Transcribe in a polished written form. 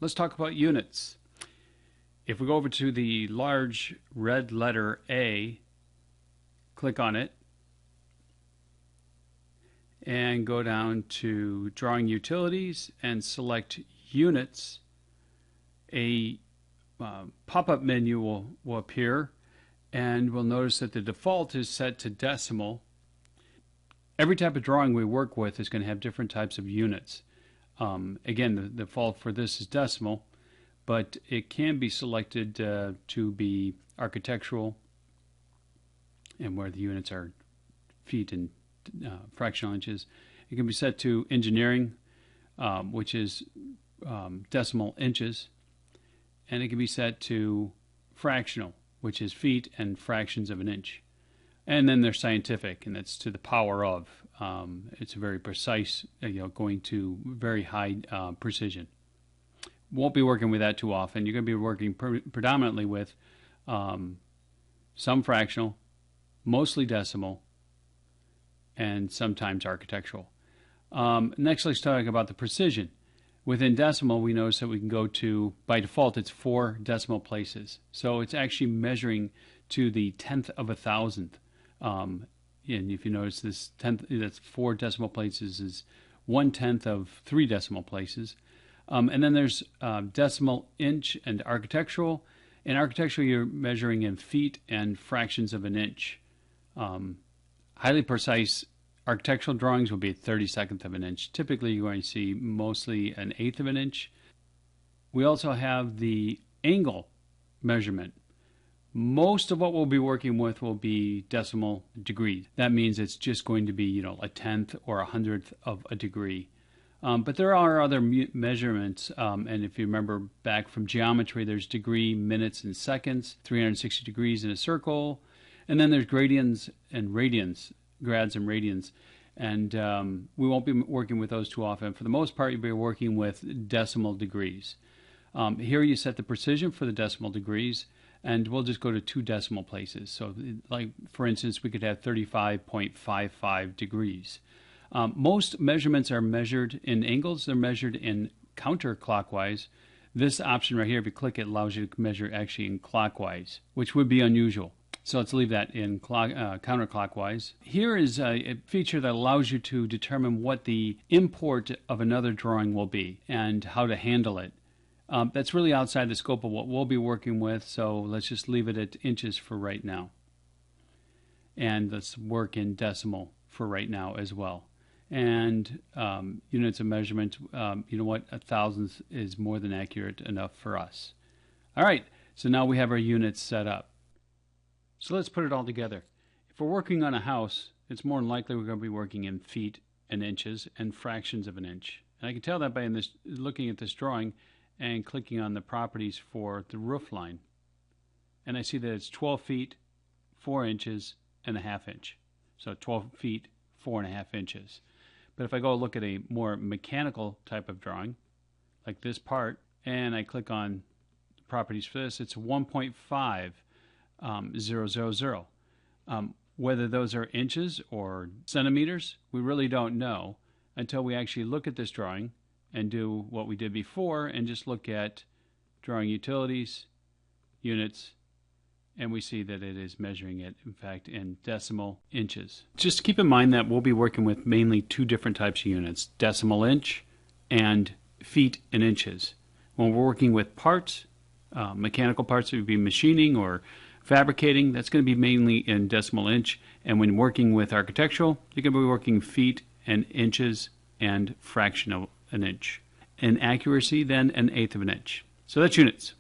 let's talk about units. If we go over to the large red letter A, click on it, and go down to Drawing Utilities and select Units, a pop-up menu will appear, and we'll notice that the default is set to decimal. Every type of drawing we work with is going to have different types of units. Again, the default for this is decimal, but it can be selected to be architectural, and where the units are feet and fractional inches. It can be set to engineering, which is decimal inches, and it can be set to fractional, which is feet and fractions of an inch. And then there's scientific, and that's to the power of. It's very precise, going to very high precision. Won't be working with that too often. You're going to be working predominantly with some fractional, mostly decimal, and sometimes architectural. Next, let's talk about the precision. Within decimal, we notice that we can go to, by default, it's 4 decimal places. So it's actually measuring to the 10th of a thousandth. And if you notice this 10th, that's 4 decimal places is 1/10 of 3 decimal places. And then there's decimal inch and architectural. In architectural, you're measuring in feet and fractions of an inch. Highly precise architectural drawings will be 1/32 of an inch. Typically, you're going to see mostly 1/8 of an inch. We also have the angle measurement. Most of what we'll be working with will be decimal degrees. That means it's just going to be, a 10th or 100th of a degree. But there are other measurements, and if you remember back from geometry, there's degree, minutes, and seconds, 360 degrees in a circle, and then there's gradients and radians, grads and radians, and we won't be working with those too often. For the most part, you'll be working with decimal degrees. Here you set the precision for the decimal degrees, and we'll just go to 2 decimal places. So, like for instance, we could have 35.55 degrees. Most measurements are measured in angles. They're measured in counterclockwise. This option right here, if you click it, allows you to measure actually in clockwise, which would be unusual. So let's leave that in counterclockwise. Here is a feature that allows you to determine what the import of another drawing will be and how to handle it. That's really outside the scope of what we'll be working with, so let's just leave it at inches for right now. And let's work in decimal for right now as well. And units of measurement, you know what, 1,000th is more than accurate enough for us. All right, so now we have our units set up. So let's put it all together. If we're working on a house, it's more than likely we're going to be working in feet and inches and fractions of an inch. And I can tell that by looking at this drawing and clicking on the properties for the roof line. And I see that it's 12 feet, 4 inches, and a half inch. So 12 feet, 4.5 inches. But if I go look at a more mechanical type of drawing, like this part, and I click on the properties for this, it's 1.5. 000. Whether those are inches or centimeters, we really don't know until we actually look at this drawing and do what we did before and just look at drawing utilities, units, and we see that it is measuring it, in fact, in decimal inches. Just keep in mind that we'll be working with mainly 2 different types of units, decimal inch and feet and inches. When we're working with parts, mechanical parts, it would be machining or fabricating, that's going to be mainly in decimal inch, and when working with architectural, you're going to be working feet and inches and fraction of an inch. In accuracy, then 1/8 of an inch. So that's units.